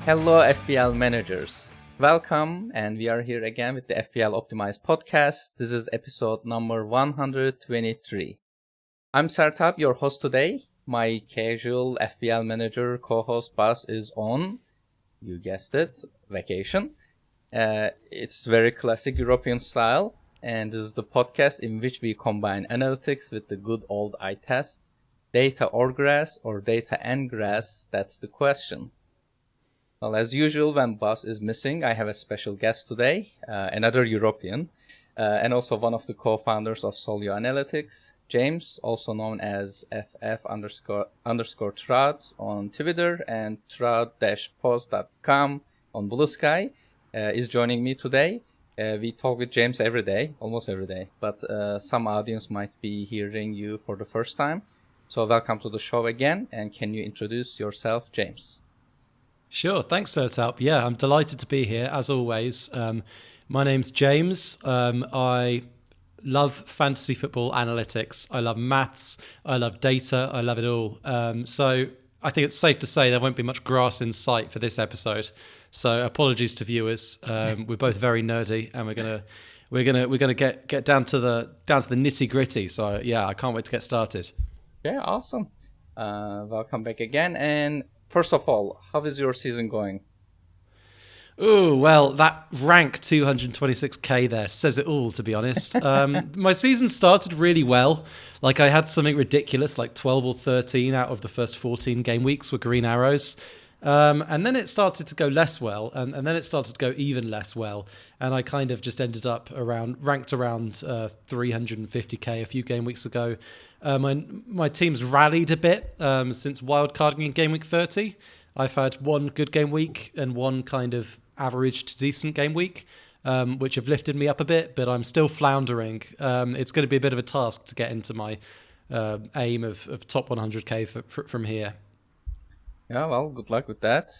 Hello, FPL managers. Welcome, and we are here again with the FPL Optimized podcast. This is episode number 123. I'm Sertalp, your host today. My casual FPL manager co-host Bas is on, you guessed it, vacation. It's very classic European style, and this is the podcast in which we combine analytics with the good old eye test. Data or grass, or data and grass, that's the question. Well, as usual, when Bas is missing, I have a special guest today, another European, and also one of the co-founders of Solio Analytics, James, also known as FF Trout on Twitter and trout-post.com on Blue Sky, is joining me today. We talk with James every day, almost every day, but some audience might be hearing you for the first time. So welcome to the show again, and can you introduce yourself, James? Sure, thanks, Sertalp. Yeah, I'm delighted to be here, as always. My name's James. I love fantasy football analytics. I love maths. I love data. I love it all. So I think it's safe to say there won't be much grass in sight for this episode. So apologies to viewers. We're both very nerdy, and we're gonna get down to the nitty gritty. So yeah, I can't wait to get started. Yeah, awesome. Welcome back again. And first of all, how is your season going? Oh, well, that rank 226k there says it all, to be honest. My season started really well. Like, I had something ridiculous, like 12 or 13 out of the first 14 game weeks were green arrows. And then it started to go less well, and then it started to go even less well. And I kind of just ended up ranked around 350k a few game weeks ago. My team's rallied a bit since wildcarding in game week 30. I've had one good game week and one kind of average to decent game week, which have lifted me up a bit, but I'm still floundering. It's going to be a bit of a task to get into my aim of top 100k from here. Yeah, well, good luck with that.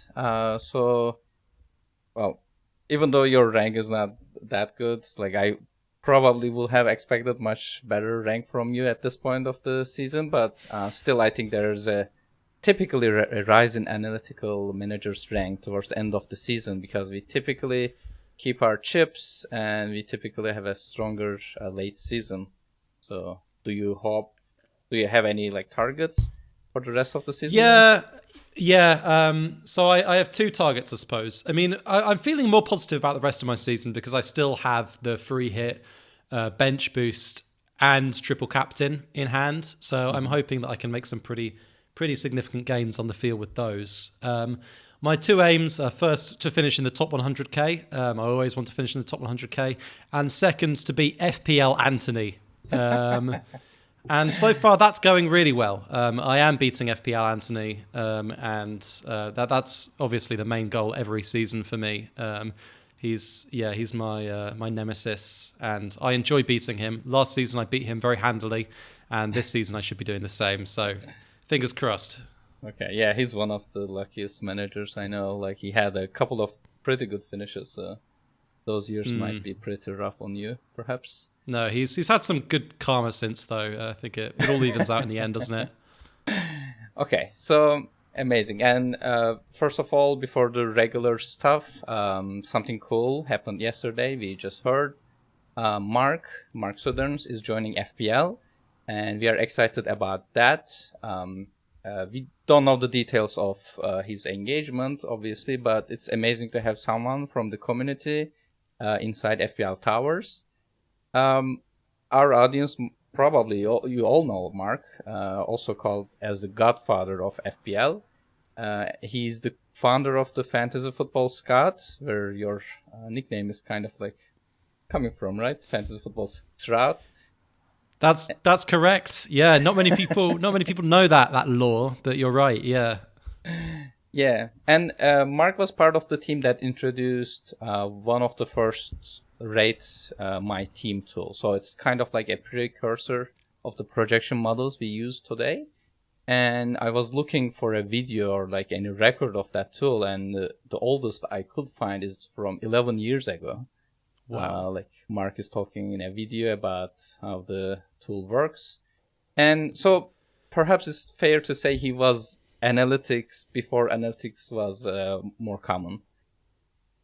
Even though your rank is not that good, like I probably will have expected much better rank from you at this point of the season, but still I think there's typically a rise in analytical managers rank towards the end of the season, because we typically keep our chips and we typically have a stronger late season. So do you have any like targets for the rest of the season? Yeah. So I have two targets, I suppose. I mean, I'm feeling more positive about the rest of my season because I still have the free hit, bench boost, and triple captain in hand. So I'm hoping that I can make some pretty significant gains on the field with those. My two aims are first to finish in the top 100k. I always want to finish in the top 100k, and second to beat FPL Anthony. And so far, that's going really well. I am beating FPL Anthony, and that's obviously the main goal every season for me. He's my nemesis, and I enjoy beating him. Last season, I beat him very handily, and this season, I should be doing the same. So, fingers crossed. Okay, yeah, he's one of the luckiest managers I know. Like, he had a couple of pretty good finishes. Those years might be pretty rough on you, perhaps. No, he's had some good karma since, though. I think it all evens out in the end, doesn't it? Okay, so amazing. And first of all, before the regular stuff, something cool happened yesterday. We just heard Mark Sutherns is joining FPL, and we are excited about that. We don't know the details of his engagement, obviously, but it's amazing to have someone from the community inside FPL Towers. Our audience, probably you all know Mark, also called as the godfather of FPL. He's the founder of the Fantasy Football Scott, where your nickname is kind of like coming from, right? Fantasy Football Trout. That's correct. Yeah, not many people know that lore, but you're right. Yeah. Yeah, and Mark was part of the team that introduced one of the first rate my team tool. So it's kind of like a precursor of the projection models we use today. And I was looking for a video or like any record of that tool, and the oldest I could find is from 11 years ago. Wow. Like Mark is talking in a video about how the tool works. And so perhaps it's fair to say he was analytics before analytics was more common.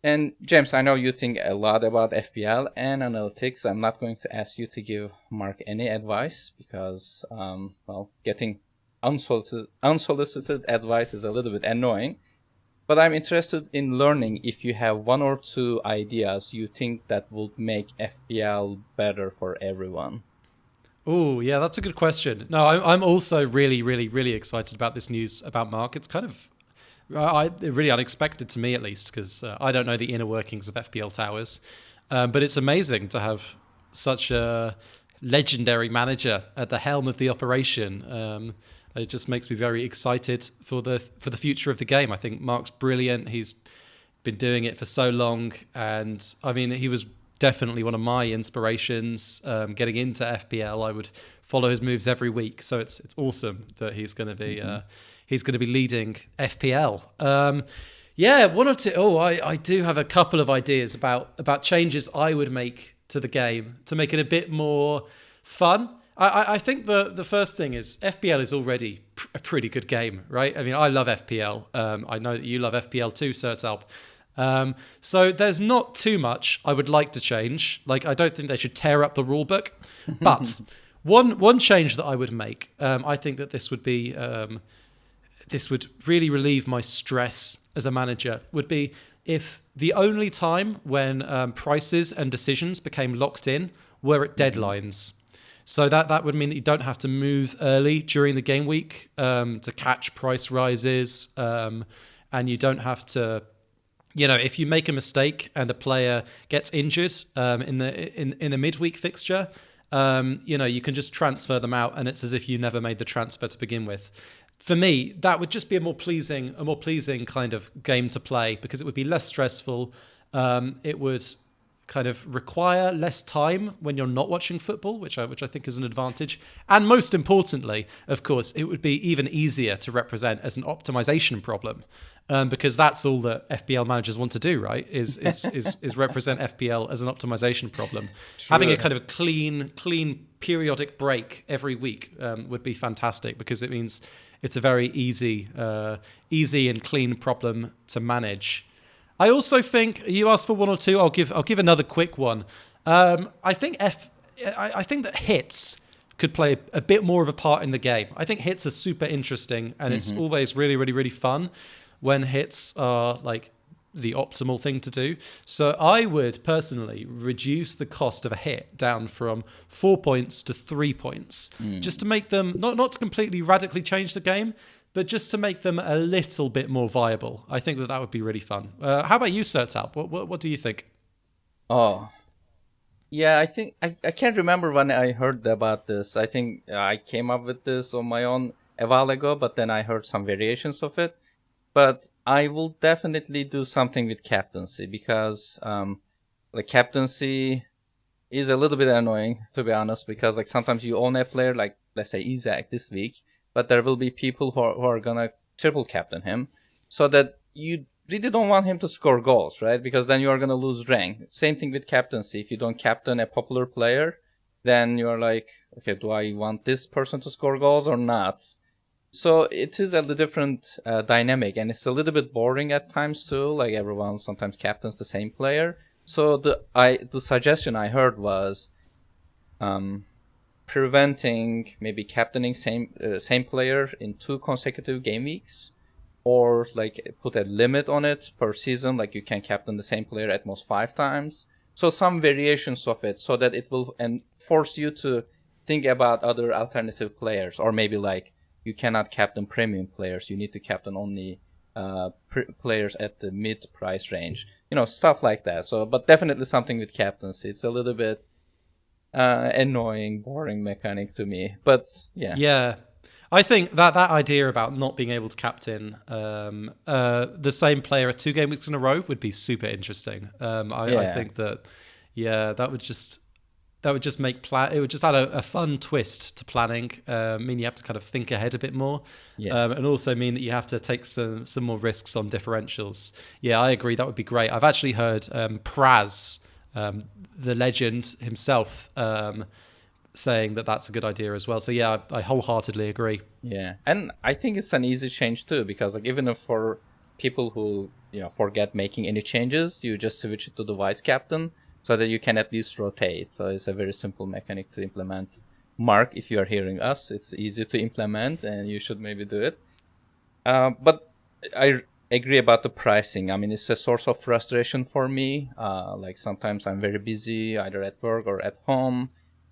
And James, I know you think a lot about FPL and analytics. I'm not going to ask you to give Mark any advice because, getting unsolicited advice is a little bit annoying. But I'm interested in learning if you have one or two ideas you think that would make FPL better for everyone. Oh, yeah, that's a good question. No, I'm also really, really, really excited about this news about Mark. It's kind of really unexpected to me, at least, because I don't know the inner workings of FPL Towers. But it's amazing to have such a legendary manager at the helm of the operation. It just makes me very excited for the future of the game. I think Mark's brilliant. He's been doing it for so long, and I mean, he was definitely one of my inspirations getting into FPL. I would follow his moves every week, so it's awesome that he's going to be leading FPL. Yeah, one or two. Oh, I do have a couple of ideas about changes I would make to the game to make it a bit more fun. I think the first thing is FPL is already a pretty good game, right? I mean, I love FPL. I know that you love FPL too, Sertalp. So there's not too much I would like to change. Like, I don't think they should tear up the rule book, but one change that I would make, I think that this would really relieve my stress as a manager, would be if the only time when prices and decisions became locked in were at deadlines. So that would mean that you don't have to move early during the game week to catch price rises, and you don't have to, if you make a mistake and a player gets injured in the midweek fixture, you can just transfer them out, and it's as if you never made the transfer to begin with. For me, that would just be a more pleasing kind of game to play, because it would be less stressful. It would kind of require less time when you're not watching football, which I think is an advantage. And most importantly, of course, it would be even easier to represent as an optimization problem, because that's all that FPL managers want to do, right? Is represent FPL as an optimization problem. True. Having a kind of clean periodic break every week would be fantastic, because it means it's a very easy and clean problem to manage. I also think you asked for one or two. I'll give another quick one. I think that hits could play a bit more of a part in the game. I think hits are super interesting, and it's always really, really, really fun when hits are like the optimal thing to do. So I would personally reduce the cost of a hit down from 4 points to 3 points, just to make them not to completely radically change the game, but just to make them a little bit more viable. I think that would be really fun. How about you, Sertalp? What do you think? Oh, yeah, I think I can't remember when I heard about this. I think I came up with this on my own a while ago, but then I heard some variations of it. But I will definitely do something with captaincy, because captaincy is a little bit annoying, to be honest, because like sometimes you own a player, like let's say Isaac this week, but there will be people who are gonna triple captain him, so that you really don't want him to score goals, right? Because then you are gonna lose rank. Same thing with captaincy. If you don't captain a popular player, then you're like, okay, do I want this person to score goals or not? So it is a different dynamic, and it's a little bit boring at times too. Like everyone sometimes captains the same player. So the suggestion I heard was preventing maybe captaining same player in 2 consecutive game weeks, or like put a limit on it per season, like you can captain the same player at most 5 times. So some variations of it, so that it will force you to think about other alternative players, or maybe like you cannot captain premium players, you need to captain only players at the mid price range, stuff like that. So, but definitely something with captaincy. It's a little bit annoying, boring mechanic to me, but yeah, I think that idea about not being able to captain the same player at 2 game weeks in a row would be super interesting. I think that that would just make it would just add a fun twist to planning. Mean you have to kind of think ahead a bit more, and also mean that you have to take some more risks on differentials. Yeah, I agree. That would be great. I've actually heard Praz, the legend himself, saying that that's a good idea as well. So yeah, I wholeheartedly agree. Yeah, and I think it's an easy change too, because like even if for people who forget making any changes, you just switch it to the vice captain so that you can at least rotate. So it's a very simple mechanic to implement. Mark, if you are hearing us, it's easy to implement, and you should maybe do it. But I agree about the pricing. I mean, it's a source of frustration for me. Like sometimes I'm very busy, either at work or at home.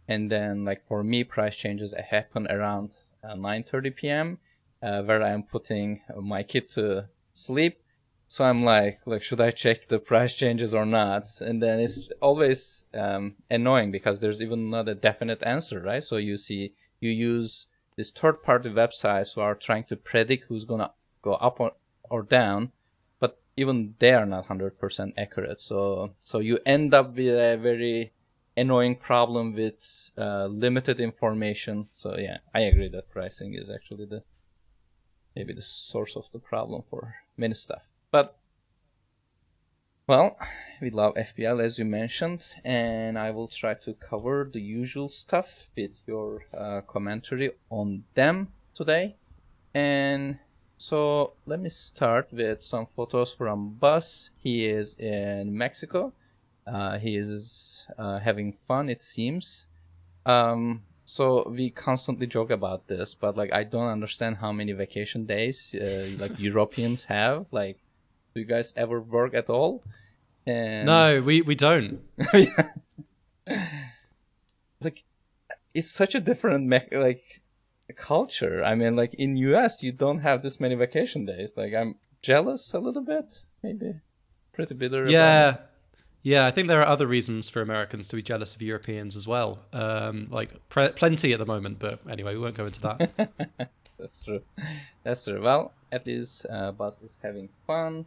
And then like for me, price changes happen around 9:30 p.m. Where I'm putting my kid to sleep. So I'm like, should I check the price changes or not? And then it's always annoying because there's even not a definite answer, right? So you use these third-party websites who are trying to predict who's going to go up or down, but even they are not 100% accurate. So you end up with a very annoying problem with limited information. So yeah, I agree that pricing is actually maybe the source of the problem for many stuff. But well, we love FPL as you mentioned, and I will try to cover the usual stuff with your commentary on them today. And so let me start with some photos from Bas. He is in Mexico. He is having fun, it seems. So we constantly joke about this, but like I don't understand how many vacation days like Europeans have. Like, do you guys ever work at all? And No, we don't. Like, it's such a different culture. I mean, like in US, you don't have this many vacation days. Like, I'm jealous a little bit, maybe pretty bitter about it. Yeah, I think there are other reasons for Americans to be jealous of Europeans as well. Plenty at the moment, but anyway, we won't go into that. That's true. Well, at least Buzz is having fun.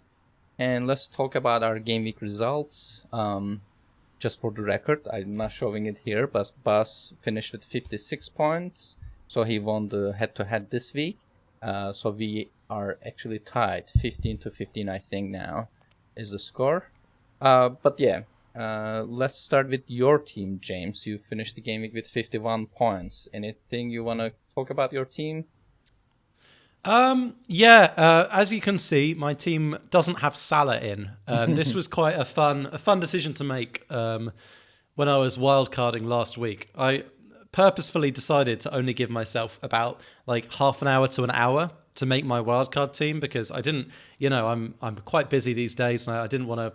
And let's talk about our game week results. Just for the record, I'm not showing it here, but Buzz finished with 56 points. So he won the head-to-head this week. So we are actually tied, 15-15, I think now is the score. But yeah, let's start with your team, James. You finished the game week with 51 points. Anything you want to talk about your team? As you can see, my team doesn't have Salah in. This was quite a fun decision to make when I was wildcarding last week. I purposefully decided to only give myself about like half an hour to an hour to make my wildcard team because I didn't, I'm quite busy these days and I didn't want to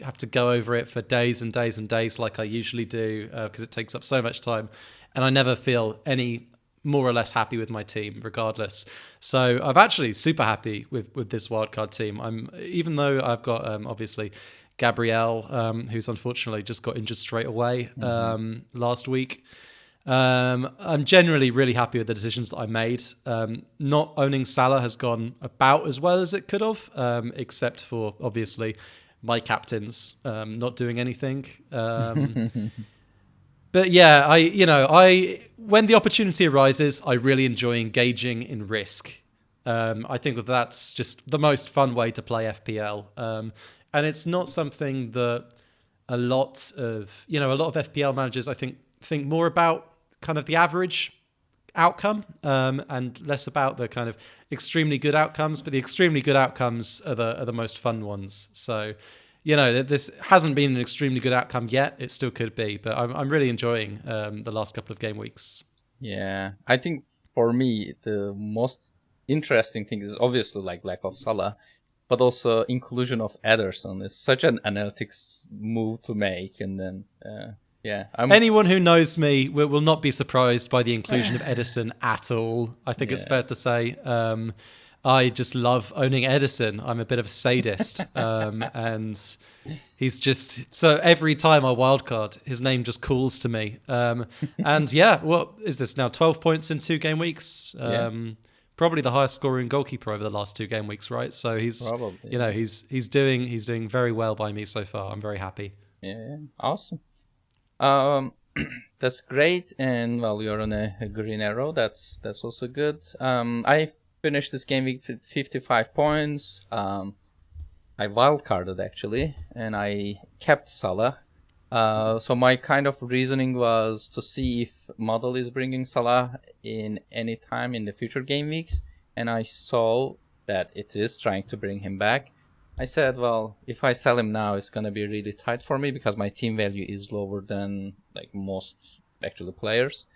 have to go over it for days and days and days like I usually do because it takes up so much time and I never feel any more or less happy with my team regardless. So I'm actually super happy with this wildcard team. Even though I've got obviously Gabriel, who's unfortunately just got injured straight away last week. I'm generally really happy with the decisions that I made. Not owning Salah has gone about as well as it could have, except for obviously my captains not doing anything. But yeah, when the opportunity arises, I really enjoy engaging in risk. I think that that's just the most fun way to play FPL. And it's not something that a lot of FPL managers, I think more about kind of the average outcome and less about the kind of extremely good outcomes. But the extremely good outcomes are the most fun ones. So, this hasn't been an extremely good outcome yet. It still could be, but I'm really enjoying the last couple of game weeks. Yeah, I think for me the most interesting thing is obviously like lack of Salah, but also inclusion of Ederson is such an analytics move to make. And then anyone who knows me will not be surprised by the inclusion of Ederson at all. I think it's fair to say. I just love owning Ederson. I'm a bit of a sadist. And he's just... So every time I wildcard, his name just calls to me. And yeah, what is this now? 12 points in 2 game weeks? Probably the highest scoring goalkeeper over the last 2 game weeks, right? So he's... Probably, he's doing very well by me so far. I'm very happy. Yeah, awesome. That's great. And well, you're on a green arrow. That's also good. I finished this game week with 55 points. I wildcarded actually, and I kept Salah. So my kind of reasoning was to see if model is bringing Salah in any time in the future game weeks, and I saw that it is trying to bring him back. I said, well, if I sell him now, it's gonna be really tight for me because my team value is lower than like most actually players.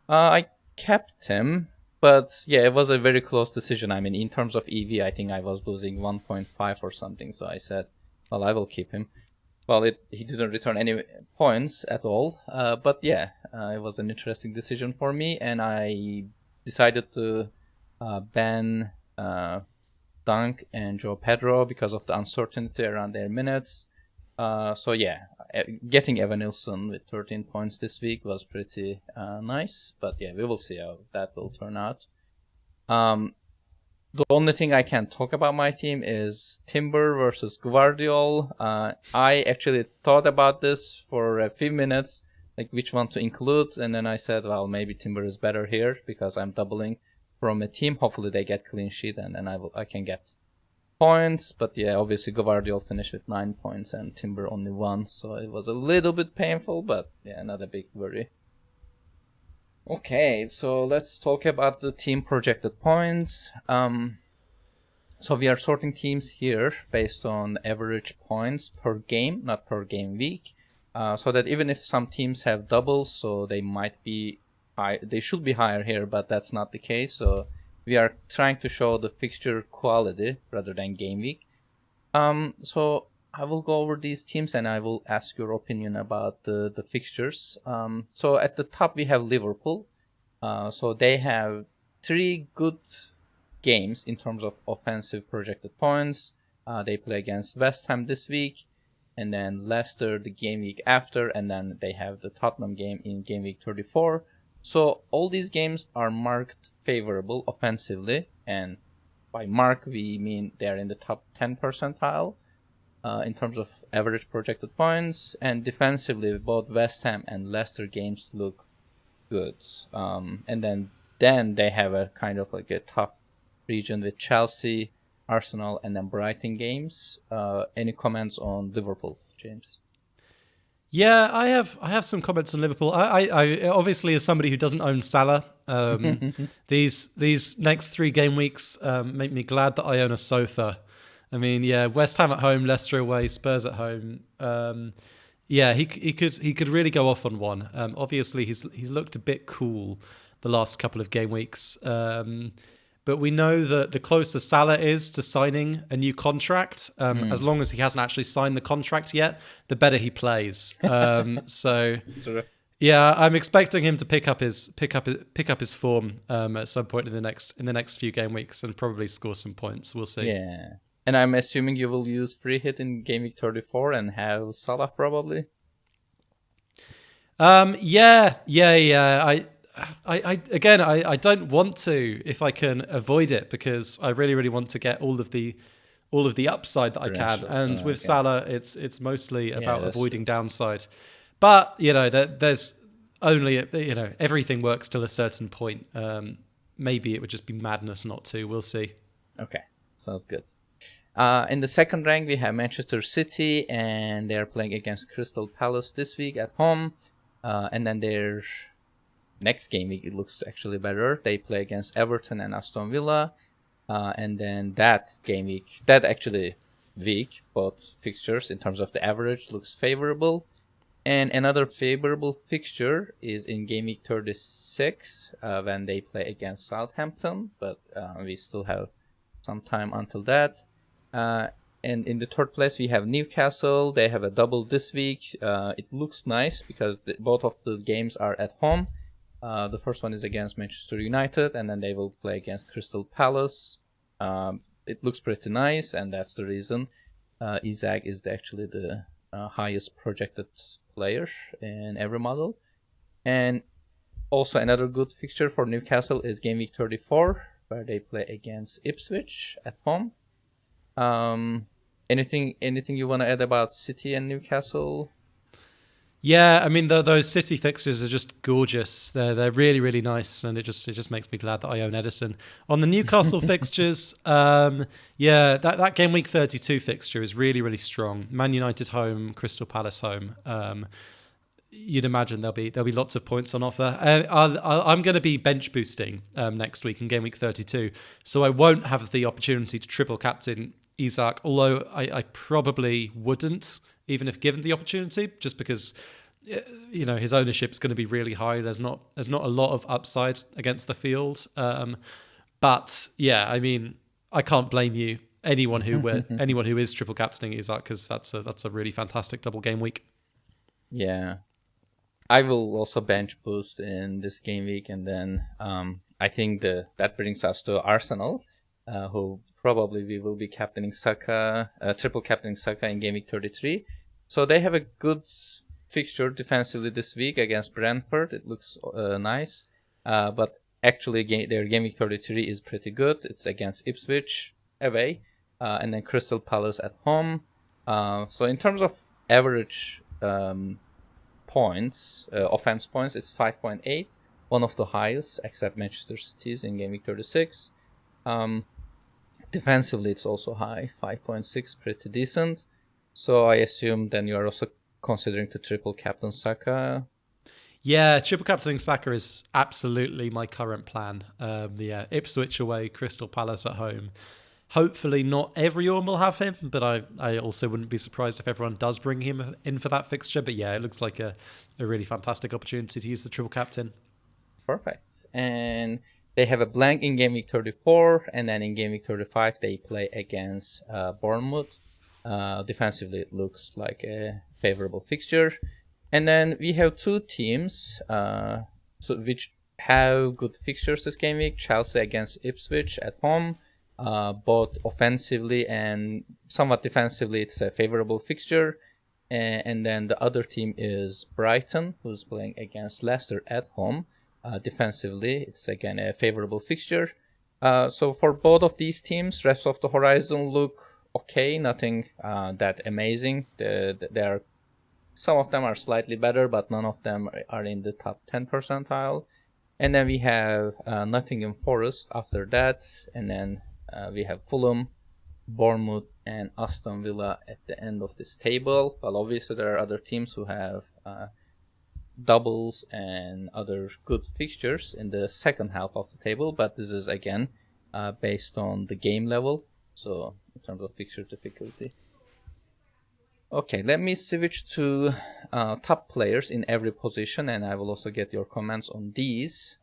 I kept him, but yeah, it was a very close decision. I mean, in terms of EV, I think I was losing 1.5 or something. So I said, well, I will keep him. Well, he didn't return any points at all. But yeah, it was an interesting decision for me, and I decided to ban Dunk and Joe Pedro because of the uncertainty around their minutes. So yeah, getting Evan Nilsson with 13 points this week was pretty nice. But yeah, we will see how that will turn out. The only thing I can talk about my team is Timber versus Guardiol. I actually thought about this for a few minutes, like which one to include, and then I said, well, maybe Timber is better here because I'm doubling from a team. Hopefully they get clean sheet, and then I can get points. But yeah, obviously Guardiol finished with 9 points and Timber only 1, so it was a little bit painful, but yeah, not a big worry. Okay, so let's talk about the team projected points. So we are sorting teams here based on average points per game, not per game week. So that even if some teams have doubles, so they might be high, they should be higher here, but that's not the case. So we are trying to show the fixture quality rather than game week. So I will go over these teams and I will ask your opinion about the fixtures. So at the top we have Liverpool. So they have 3 good games in terms of offensive projected points. They play against West Ham this week, and then Leicester the game week after, and then they have the Tottenham game in game week 34. So all these games are marked favorable offensively, and by mark we mean they're in the top 10 percentile in terms of average projected points, and defensively both West Ham and Leicester games look good. And then they have a kind of like a tough region with Chelsea, Arsenal, and then Brighton games. Any comments on Liverpool, James? Yeah, I have some comments on Liverpool. I obviously, as somebody who doesn't own Salah, these next 3 game weeks make me glad that I own a sofa. I mean, yeah, West Ham at home, Leicester away, Spurs at home. Yeah, he could really go off on one. Obviously, he's looked a bit cool the last couple of game weeks. But we know that the closer Salah is to signing a new contract, as long as he hasn't actually signed the contract yet, the better he plays. So yeah, I'm expecting him to pick up his form at some point in the next few game weeks and probably score some points. We'll see. Yeah. And I'm assuming you will use free hit in game week 34 and have Salah probably. Yeah. I don't want to if I can avoid it because I really want to get all of the upside that I can. And with Salah, it's mostly about avoiding downside. But there's only everything works till a certain point. Maybe it would just be madness not to. We'll see. Okay, sounds good. In the second rank, we have Manchester City, and they're playing against Crystal Palace this week at home. And then their next game week, it looks actually better. They play against Everton and Aston Villa. And then that game week, both fixtures in terms of the average looks favorable. And another favorable fixture is in game week 36 when they play against Southampton. But we still have some time until that. And in the third place, we have Newcastle. They have a double this week. It looks nice because both of the games are at home. The first one is against Manchester United, and then they will play against Crystal Palace. It looks pretty nice, and that's the reason Isak is actually the highest projected player in every model. And also another good fixture for Newcastle is game week 34, where they play against Ipswich at home. Anything you want to add about City and Newcastle? Yeah, I mean those City fixtures are just gorgeous. They're really really nice, and it just makes me glad that I own Edison. On the Newcastle fixtures, yeah, that game week 32 fixture is really really strong. Man United home, Crystal Palace home. You'd imagine there'll be lots of points on offer. I'm going to be bench boosting next week in game week 32, so I won't have the opportunity to triple captain Isak. Although I probably wouldn't, even if given the opportunity, just because his ownership's going to be really high. There's not a lot of upside against the field. But yeah, I mean, I can't blame you. Anyone who is triple captaining Isak, because that's a really fantastic double game week. Yeah. I will also bench boost in this game week, and then I think that brings us to Arsenal, who probably we will be captaining Saka, triple captaining Saka in game week 33. So they have a good fixture defensively this week against Brentford. It looks nice, but actually their game week 33 is pretty good. It's against Ipswich away, and then Crystal Palace at home. So in terms of average points, offense points, it's 5.8, one of the highest except Manchester City's in game week 36. Defensively, it's also high, 5.6, pretty decent. So I assume then you are also considering to triple captain Saka. Yeah, triple captaining Saka is absolutely my current plan. Yeah, Ipswich away, Crystal Palace at home. Hopefully not everyone will have him, but I also wouldn't be surprised if everyone does bring him in for that fixture. But yeah, it looks like a really fantastic opportunity to use the triple captain. Perfect. And they have a blank in game week 34, and then in game week 35 they play against Bournemouth. Defensively, it looks like a favorable fixture. And then we have two teams which have good fixtures this game week. Chelsea against Ipswich at home. Both offensively and somewhat defensively, it's a favorable fixture. And then the other team is Brighton, who's playing against Leicester at home. Defensively, it's again a favorable fixture. So for both of these teams, rest of the horizon look okay, nothing that amazing. Some of them are slightly better, but none of them are in the top 10 percentile. And then we have Nottingham Forest after that, and then we have Fulham, Bournemouth, and Aston Villa at the end of this table. Well, obviously there are other teams who have doubles and other good fixtures in the second half of the table, but this is again based on the game level, so in terms of fixture difficulty. Okay, let me switch to top players in every position, and I will also get your comments on these.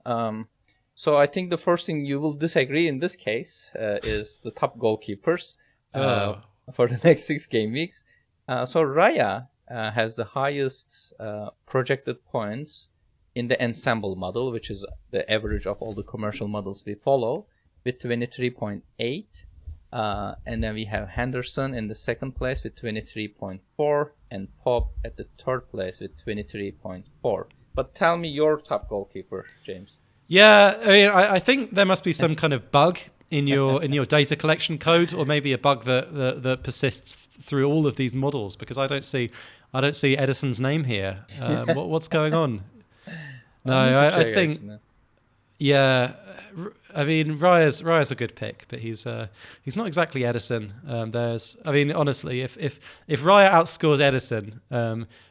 So I think the first thing you will disagree in this case is the top goalkeepers for the next 6 game weeks. So Raya has the highest projected points in the ensemble model, which is the average of all the commercial models we follow, with 23.8. And then we have Henderson in the second place with 23.4 and Pop at the third place with 23.4. But tell me your top goalkeeper, James. Yeah, I mean, I think there must be some kind of bug in your data collection code, or maybe a bug that persists through all of these models, because I don't see Edison's name here. What's going on? No, I think. Actually. Yeah, I mean Raya's a good pick, but he's not exactly Edison. Honestly, if Raya outscores Edison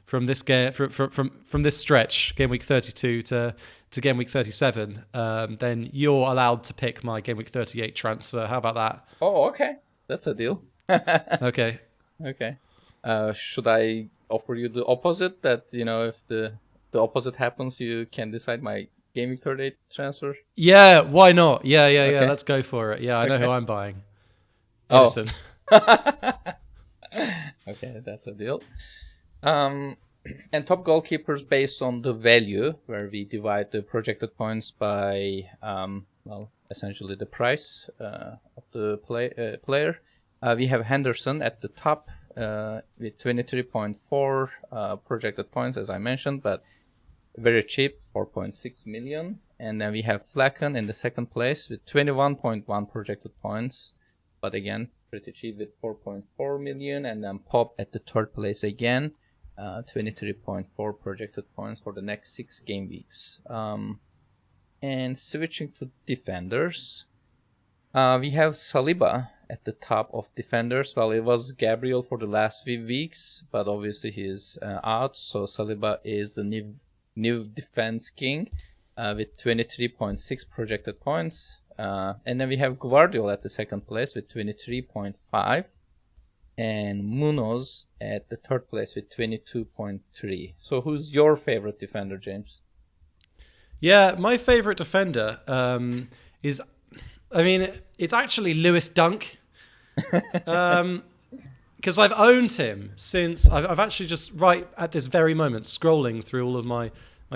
from this game from this stretch, game week 32 to game week 37, then you're allowed to pick my game week 38 transfer. How about that? Oh, okay, that's a deal. Okay. Should I offer you the opposite? That if the opposite happens, you can decide my game week 38 transfer? Yeah, why not? Yeah. Okay. Let's go for it. Yeah, I know who I'm buying. Edison. Okay, that's a deal. And top goalkeepers based on the value, where we divide the projected points by, essentially the price of the player. We have Henderson at the top with 23.4 projected points, as I mentioned, but very cheap, 4.6 million. And then we have Flacken in the second place with 21.1 projected points, but again, pretty cheap with 4.4 million. And then Pop at the third place again 23.4 projected points for the next 6 game weeks. And switching to defenders, we have Saliba at the top of defenders. Well, it was Gabriel for the last few weeks, but obviously he is out. So Saliba is the new defense king with 23.6 projected points. And then we have Guardiola at the second place with 23.5. And Munoz at the third place with 22.3. So who's your favorite defender, James? Yeah, my favorite defender is, I mean, it's actually Lewis Dunk. Because I've owned him since I've actually just right at this very moment scrolling through all of my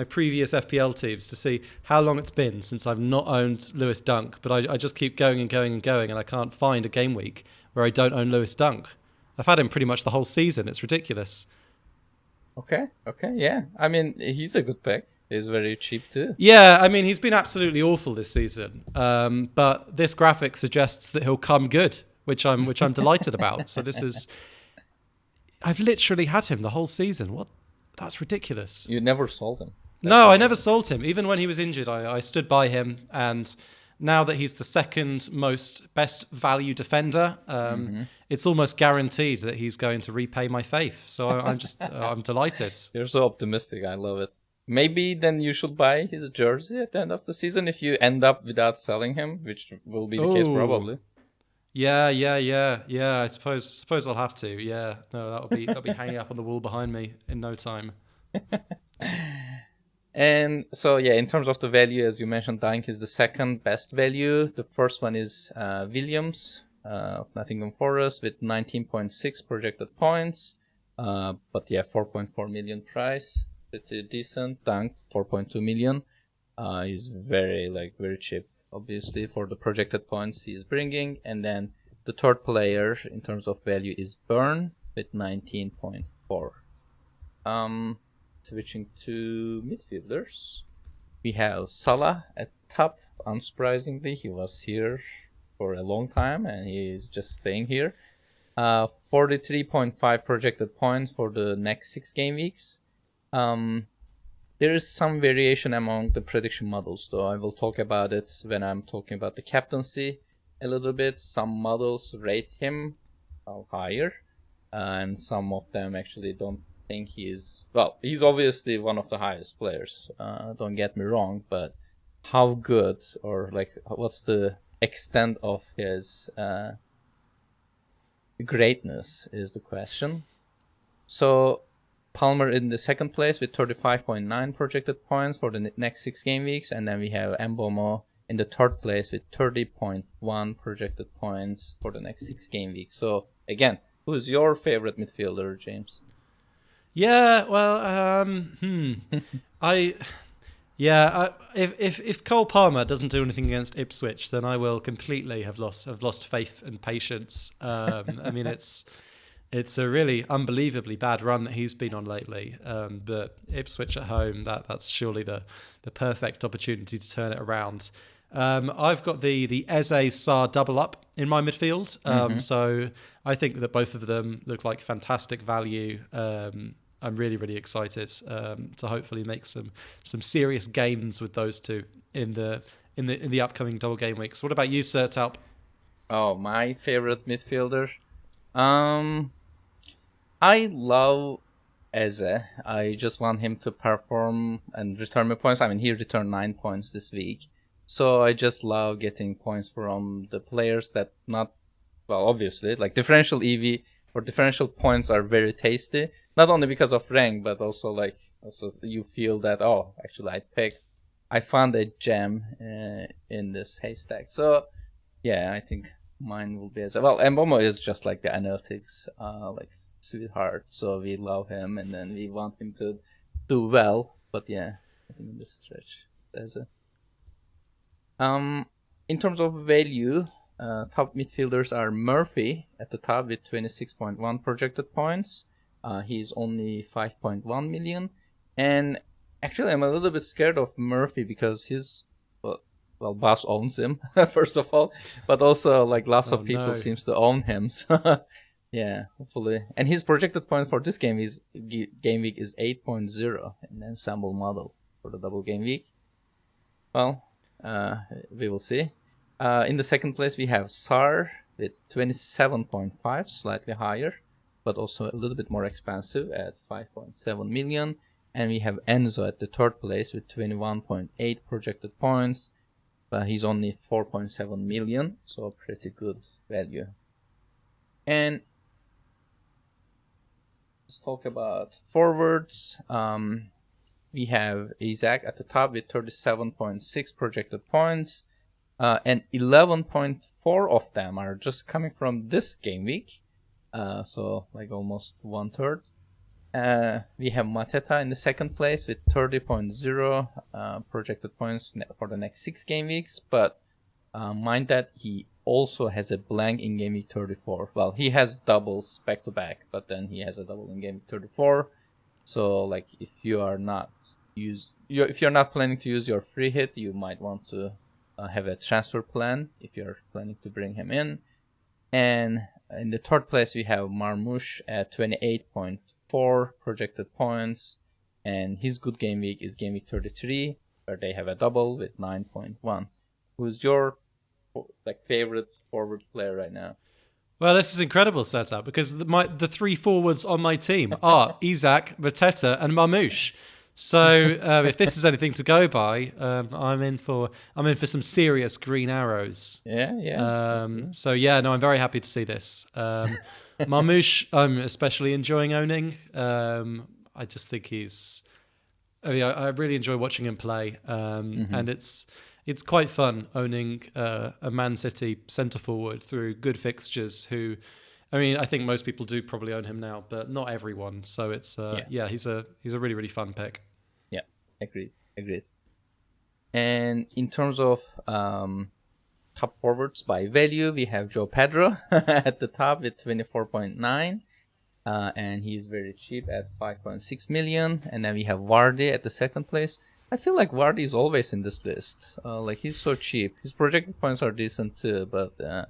previous FPL teams to see how long it's been since I've not owned Lewis Dunk. But I just keep going and going and going, and I can't find a game week where I don't own Lewis Dunk. I've had him pretty much the whole season. It's ridiculous. Okay, yeah. I mean, he's a good pick. He's very cheap too. Yeah, I mean, he's been absolutely awful this season. But this graphic suggests that he'll come good, which I'm delighted about. So I've literally had him the whole season. What? That's ridiculous. You never sold him. No, I never sold him. Even when he was injured, I stood by him. And now that he's the second most best value defender, it's almost guaranteed that he's going to repay my faith. So I'm delighted. You're so optimistic. I love it. Maybe then you should buy his jersey at the end of the season if you end up without selling him, which will be the case probably. Yeah. I suppose I'll have to. Yeah, no, that'll be hanging up on the wall behind me in no time. And so, yeah, in terms of the value, as you mentioned, Dunk is the second best value. The first one is Williams of Nottingham Forest with 19.6 projected points. But yeah, 4.4 million price. Pretty decent. Dunk, 4.2 million. He's very cheap, obviously, for the projected points he is bringing. And then the third player in terms of value is Burn with 19.4. Switching to midfielders, we have Salah at top. Unsurprisingly, he was here for a long time and he is just staying here. 43.5 projected points for the next 6 game weeks. There is some variation among the prediction models, though. I will talk about it when I'm talking about the captaincy a little bit. Some models rate him higher, and some of them actually don't think he's obviously one of the highest players. Don't get me wrong, but how good or what's the extent of his greatness is the question. So Palmer in the second place with 35.9 projected points for the next 6 game weeks, and then we have Mbomo in the third place with 30.1 projected points for the next 6 game weeks. So again, who's your favorite midfielder, James? Yeah, well, if Cole Palmer doesn't do anything against Ipswich, then I will completely have lost faith and patience. I mean, it's a really unbelievably bad run that he's been on lately. But Ipswich at home, that's surely the perfect opportunity to turn it around. I've got the Eze-Sarr double up in my midfield. So I think that both of them look like fantastic value. I'm really, really excited to hopefully make some serious gains with those two in the upcoming double game weeks. What about you, Sertalp? Oh, my favorite midfielder. I love Eze. I just want him to perform and return me points. I mean, he returned 9 points this week. So I just love getting points from the players that obviously, like differential EV or differential points are very tasty. Not only because of rank, but also you feel that, actually I found a gem in this haystack. So yeah, I think mine will be well. Mbomo is just like the analytics, sweetheart. So we love him, and then we want him to do well. But yeah, I think in this stretch, there's in terms of value, top midfielders are Murphy at the top with 26.1 projected points. He's only 5.1 million. And actually, I'm a little bit scared of Murphy because Bas owns him, first of all. But also, lots of people seems to own him. So Yeah, hopefully. And his projected point for this game week is 8.0 in the ensemble model for the double game week. Well, we will see. In the second place, we have SAR with 27.5, slightly higher, but also a little bit more expensive at 5.7 million. And we have Enzo at the third place with 21.8 projected points, but he's only 4.7 million, so pretty good value. And let's talk about forwards. We have Isaac at the top with 37.6 projected points, and 11.4 of them are just coming from this game week, so like almost 1/3. We have Mateta in the second place with 30.0 projected points for the next 6 game weeks, but mind that he also has a blank in game week 34. Well, he has doubles back to back, but then he has a double in game week 34. So like if you're not planning to use your free hit, you might want to have a transfer plan if you're planning to bring him in. And in the third place, we have Marmoush at 28.4 projected points, and his good game week is game week 33, where they have a double with 9.1. Who's your favorite forward player right now? Well, this is incredible setup because the 3 forwards on my team are Isaac, Mateta, and Marmoush. So if this is anything to go by, I'm in for some serious green arrows. Yeah. So yeah, no, I'm very happy to see this. Marmoush, I'm especially enjoying owning. I just think I really enjoy watching him play, and it's quite fun owning a Man City centre forward through good fixtures. Who, I mean, I think most people do probably own him now, but not everyone. So it's he's a really, really fun pick. Yeah, agreed. And in terms of top forwards by value, we have Joe Pedro at the top with 24.9. And he's very cheap at 5.6 million. And then we have Vardy at the second place. I feel like Vardy is always in this list. He's so cheap. His projected points are decent too, but I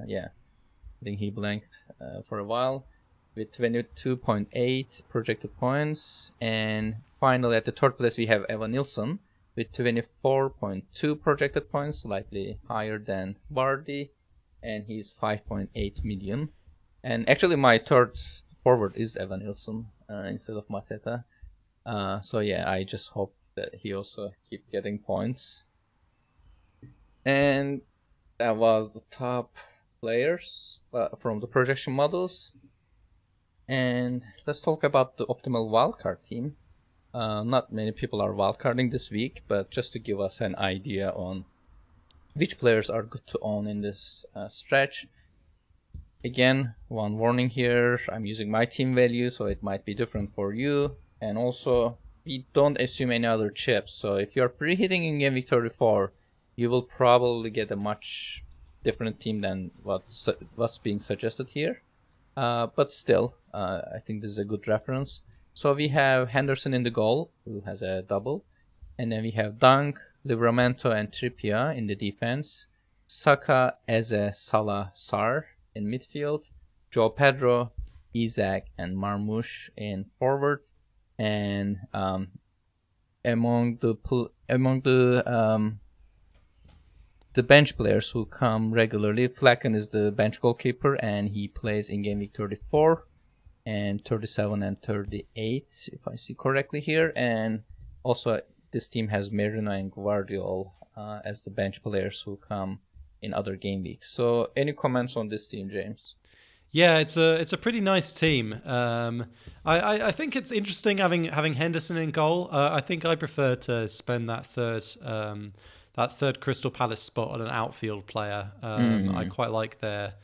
think he blanked for a while with 22.8 projected points. And finally, at the third place, we have Evan Nilsson with 24.2 projected points, slightly higher than Vardy, and he's 5.8 million. And actually, my third forward is Evan Nilsson instead of Mateta. I just hope that he also keep getting points. And that was the top players from the projection models. And let's talk about the optimal wildcard team. Not many people are wildcarding this week, but just to give us an idea on which players are good to own in this stretch. Again, one warning here, I'm using my team value, so it might be different for you. And also, we don't assume any other chips. So if you're free hitting in game week 34, you will probably get a much different team than what's being suggested here. But still, I think this is a good reference. So we have Henderson in the goal, who has a double. And then we have Dunk, Livramento, and Trippier in the defense. Saka, Eze, Salah, Sar in midfield. Joe Pedro, Isaac, and Marmoush in forward. And among the bench players who come regularly, Flacken is the bench goalkeeper, and he plays in game week 34 and 37 and 38, if I see correctly here. And also, this team has Merino and Guardiol as the bench players who come in other game weeks. So, any comments on this team, James? Yeah, it's a pretty nice team. I think it's interesting having Henderson in goal. I think I prefer to spend that third Crystal Palace spot on an outfield player. I quite like their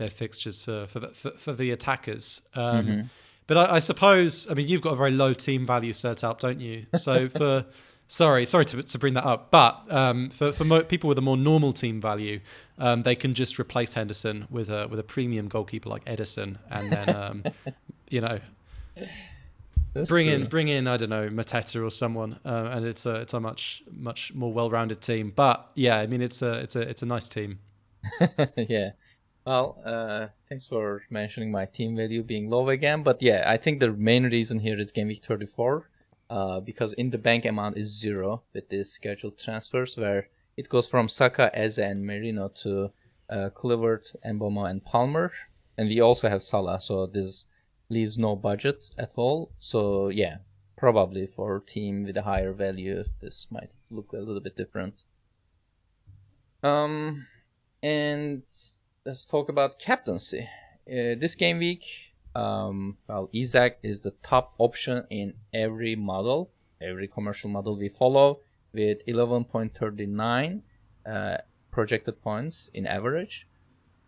fixtures for the attackers. But I suppose, I mean, you've got a very low team value Sertalp, don't you? So sorry to bring that up, but for people with a more normal team value, they can just replace Henderson with a premium goalkeeper like Edison, and then bring in I don't know, Mateta or someone, and it's a much more well-rounded team. But yeah, I mean it's a nice team. Yeah. Well, thanks for mentioning my team value being low again. But yeah, I think the main reason here is game week 34, because in the bank amount is 0 with these scheduled transfers, where it goes from Saka, Eze, and Merino to Kluivert, Mbomo, and Palmer. And we also have Salah, so this leaves no budget at all. So yeah, probably for a team with a higher value, this might look a little bit different. And let's talk about captaincy. This game week, well, Isaac is the top option in every model, every commercial model we follow, with 11.39 projected points in average.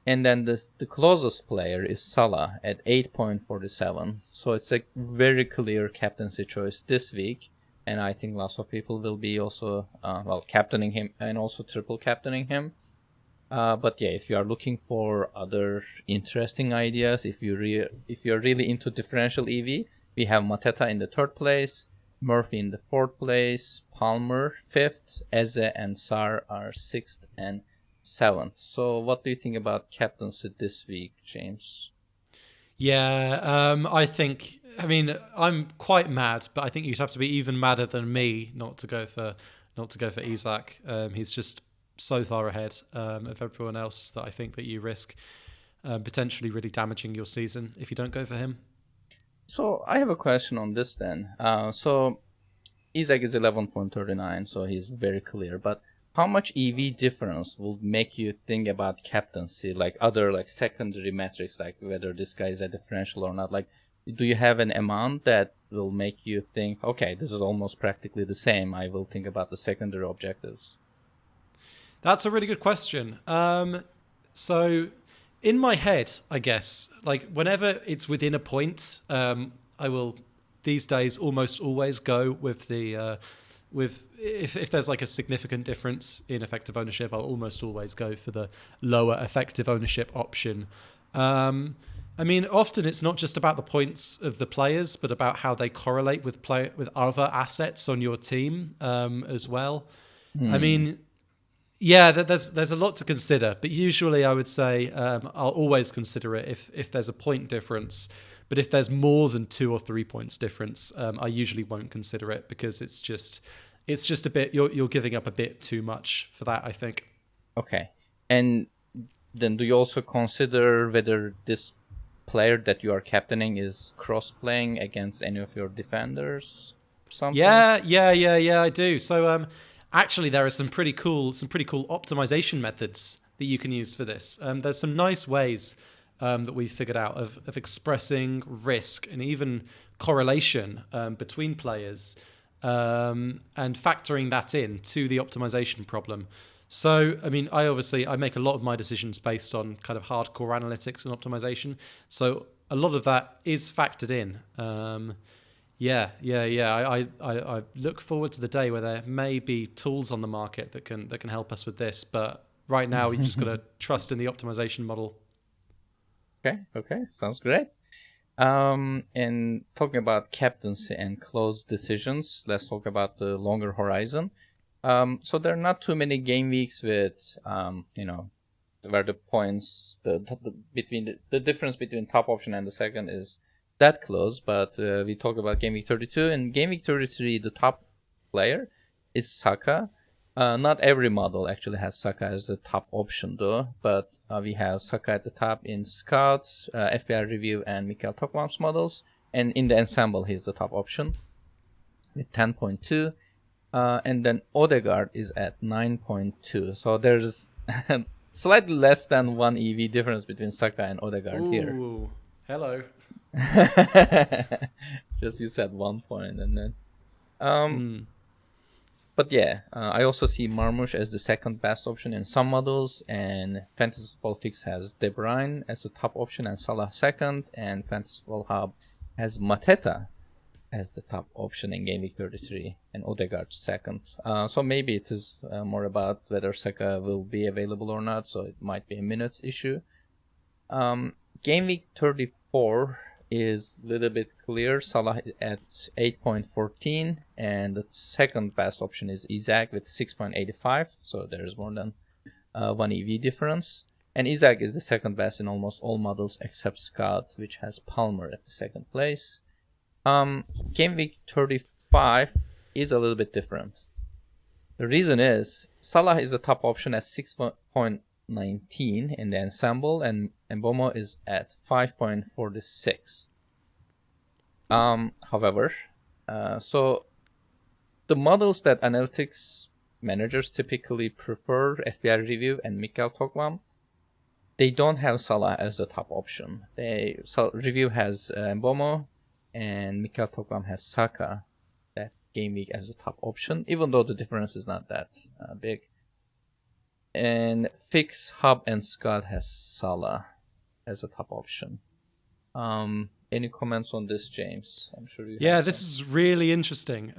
And then the closest player is Salah at 8.47. So it's a very clear captaincy choice this week. And I think lots of people will be also, captaining him and also triple captaining him. But yeah, if you are looking for other interesting ideas, if you're really into differential EV, we have Mateta in the 3rd place, Murphy in the 4th place, Palmer 5th, Eze and Sar are 6th and 7th. So what do you think about captaincy this week, James? Yeah, I mean, I'm quite mad, but I think you'd have to be even madder than me not to go for Isaac. He's just so far ahead of everyone else that I think that you risk potentially really damaging your season if you don't go for him. So I have a question on this then. So Isaac is 11.39, so he's very clear. But how much EV difference will make you think about captaincy, like other like secondary metrics, like whether this guy is a differential or not? Like, do you have an amount that will make you think, okay, this is almost practically the same? I will think about the secondary objectives. That's a really good question. So in my head, I guess, like whenever it's within a point, I will these days almost always go with the with if there's like a significant difference in effective ownership, I'll almost always go for the lower effective ownership option. I mean, often it's not just about the points of the players, but about how they correlate with other assets on your team as well. I Hmm. mean, yeah, there's a lot to consider, but usually I would say I'll always consider it if there's a point difference. But if there's more than 2 or 3 points difference, I usually won't consider it because it's just a bit you're giving up a bit too much for that, I think. Okay. And then do you also consider whether this player that you are captaining is cross-playing against any of your defenders or something? Yeah, I do. So actually there are some pretty cool optimization methods that you can use for this. There's some nice ways that we've figured out of expressing risk and even correlation between players and factoring that in to the optimization problem. So, I mean, I make a lot of my decisions based on kind of hardcore analytics and optimization. So a lot of that is factored in. Yeah. I look forward to the day where there may be tools on the market that can help us with this. But right now, we just got to trust in the optimization model. Okay, sounds great. And talking about captaincy and close decisions, let's talk about the longer horizon. So there are not too many game weeks with, where the points, the difference between top option and the second is that close. But we talk about game week 32, and game week 33, the top player is Saka. Not every model actually has Saka as the top option though, but we have Saka at the top in Scouts, FPL Review, and Mikel Tokmam's models. And in the ensemble, he's the top option with 10.2. And then Odegaard is at 9.2. So there's slightly less than 1 EV difference between Saka and Odegaard here. Ooh, hello. Just you said 1 point and then. But yeah, I also see Marmoush as the second best option in some models, and Fantasy Football Fix has De Bruyne as the top option and Salah second, and Fantasy Football Hub has Mateta as the top option in Game Week 33 and Odegaard second. So maybe it is more about whether Saka will be available or not, so it might be a minutes issue. Game Week 34 is a little bit clear. Salah at 8.14, and the second best option is Isaac with 6.85. So there's more than 1 EV difference. And Isaac is the second best in almost all models except Scott, which has Palmer at the second place. Game week 35 is a little bit different. The reason is Salah is the top option at 6.19 in the ensemble, and Mbomo is at 5.46. However, so the models that analytics managers typically prefer, FPL Review and Mikel Togvam, they don't have Salah as the top option. Review has Mbomo, and Mikel Togvam has Saka that game week as the top option, even though the difference is not that big. And Fix, Hub, and Scott has Salah as a top option. Any comments on this, James? I'm sure you have this is really interesting.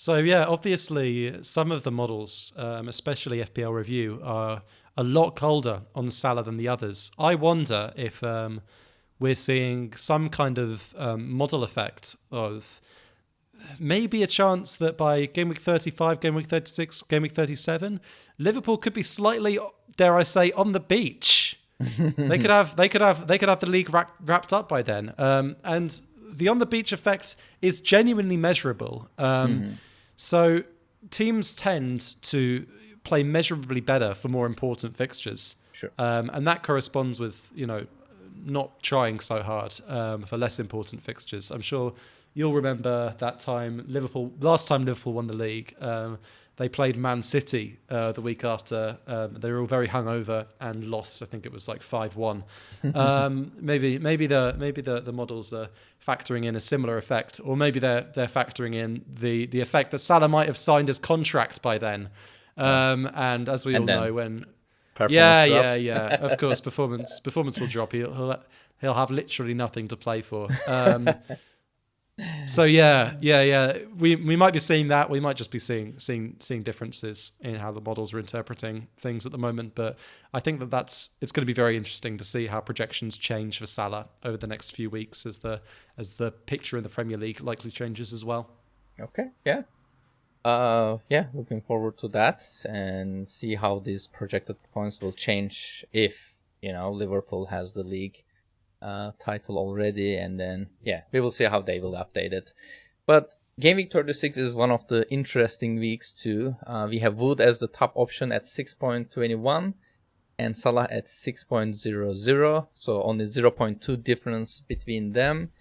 Obviously some of the models, especially FPL Review, are a lot colder on Salah than the others. I wonder if we're seeing some kind of model effect of maybe a chance that by game week 35, game week 36, game week 37, Liverpool could be slightly, dare I say, on the beach. They could have the league wrapped up by then. And the on the beach effect is genuinely measurable. So teams tend to play measurably better for more important fixtures. Sure. And that corresponds with, not trying so hard for less important fixtures. I'm sure you'll remember that time last time Liverpool won the league. They played Man City the week after. They were all very hungover and lost. I think it was like 5-1. Maybe the models are factoring in a similar effect, or maybe they're factoring in the effect that Salah might have signed his contract by then. And as we all know, when performance drops. Of course, performance will drop. He'll have literally nothing to play for. So we might be seeing that. We might just be seeing differences in how the models are interpreting things at the moment. But I think it's going to be very interesting to see how projections change for Salah over the next few weeks as the picture in the Premier League likely changes as well. Okay, looking forward to that and see how these projected points will change if Liverpool has the league title already, and then we will see how they will update it. But game week 36 is one of the interesting weeks too. We have Wood as the top option at 6.21 and Salah at 6.00, so only 0.2 difference between them.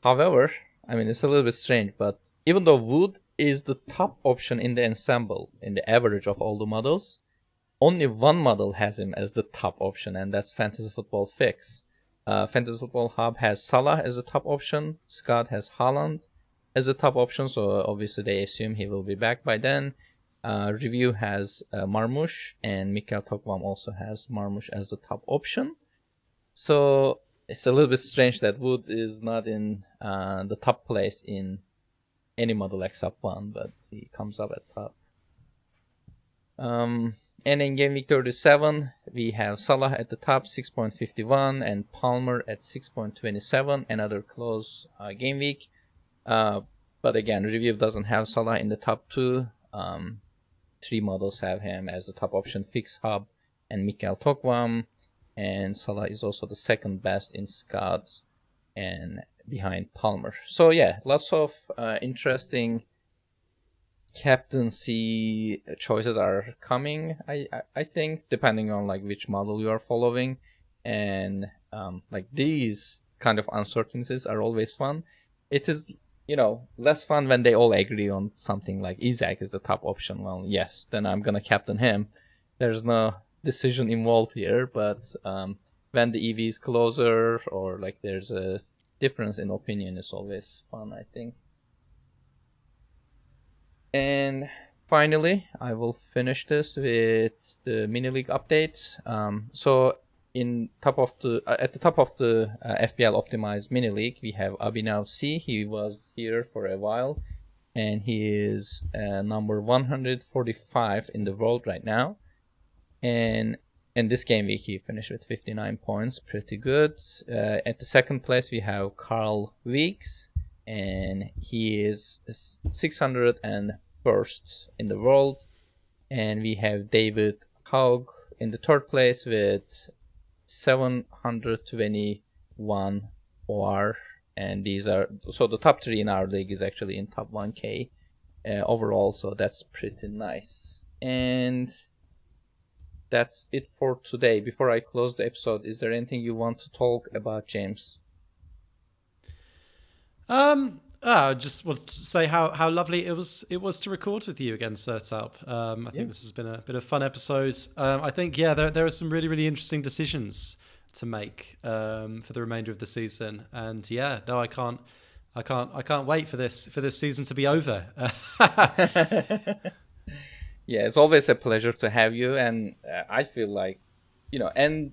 However, it's a little bit strange, but even though Wood is the top option in the ensemble in the average of all the models, only one model has him as the top option, and that's Fantasy Football Fix. Fantasy Football Hub has Salah as the top option. Scott has Haaland as the top option, so obviously they assume he will be back by then. Review has Marmoush, and Mikel Togvam also has Marmoush as the top option. So it's a little bit strange that Wood is not in the top place in any model except one, but he comes up at top. And in game week 37, we have Salah at the top, 6.51, and Palmer at 6.27, another close game week. But again, Review doesn't have Salah in the top two. Three models have him as the top option, Fix, Hub, and Mikel Togvam. And Salah is also the second best in Scott and behind Palmer. So lots of interesting captaincy choices are coming, I think, depending on which model you are following, and these kind of uncertainties are always fun. It is less fun when they all agree on something like Isaac is the top option. Well, yes, then I'm gonna captain him. There's no decision involved here, but when the EV is closer or there's a difference in opinion, is always fun, I think. And finally, I will finish this with the mini league updates. So at the top of the FPL optimized mini league, we have Abhinav C. He was here for a while, and he is number 145 in the world right now. And in this game week, he finished with 59 points, pretty good. At the second place, we have Carl Weeks, and he is 601st in the world. And we have David Haug in the third place with 721 OR, and these are so the top 3 in our league is actually in top 1k overall, so that's pretty nice. And that's it for today. Before I close the episode, is there anything you want to talk about, James? I just wanted to say how lovely it was to record with you again, Sertalp. I think this has been a bit of a fun episode. I think there are some really interesting decisions to make for the remainder of the season, and I can't wait for this season to be over. Yeah, it's always a pleasure to have you, and I feel like, and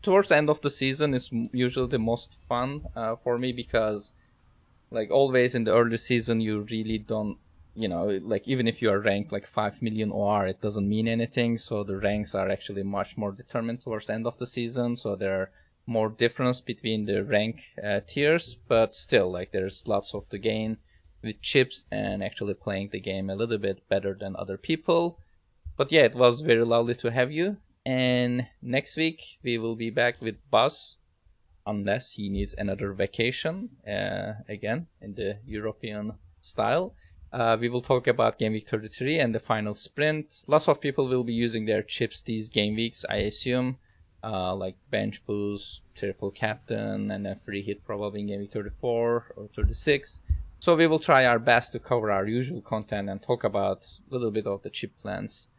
towards the end of the season is usually the most fun for me, because like always in the early season you really don't, like even if you are ranked like 5 million OR, it doesn't mean anything. So the ranks are actually much more determined towards the end of the season, so there are more difference between the rank tiers, but still, like, there's lots of to gain with chips and actually playing the game a little bit better than other people. But yeah, it was very lovely to have you, and next week we will be back with Bas, unless he needs another vacation again in the European style. We will talk about Game Week 33 and the final sprint. Lots of people will be using their chips these game weeks, I assume, like bench boost, triple captain, and a free hit probably in Game Week 34 or 36. So we will try our best to cover our usual content and talk about a little bit of the chip plans.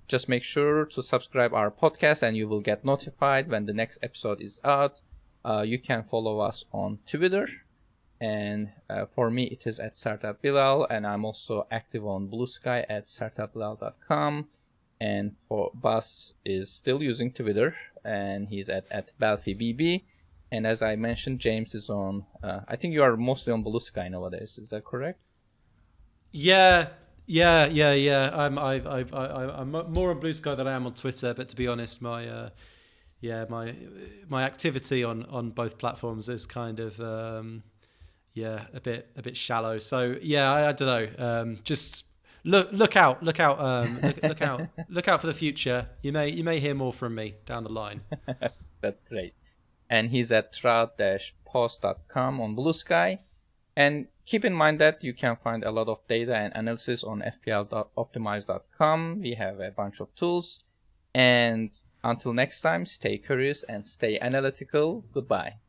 Just make sure to subscribe our podcast and you will get notified when the next episode is out. You can follow us on Twitter, and for me it is at Sertalp Bilal, and I'm also active on Blue Sky at sertalpbilal.com, and for Bas is still using Twitter and he's at BalfiBB. And as I mentioned, James is on, I think you are mostly on Blue Sky nowadays. Is that correct? Yeah. I'm more on Blue Sky than I am on Twitter. But to be honest, my activity on both platforms is kind of a bit shallow. So I don't know. Just look out for the future. You may hear more from me down the line. That's great. And he's at trout-post.com on Blue Sky. And keep in mind that you can find a lot of data and analysis on FPL.optimize.com. We have a bunch of tools. And until next time, stay curious and stay analytical. Goodbye.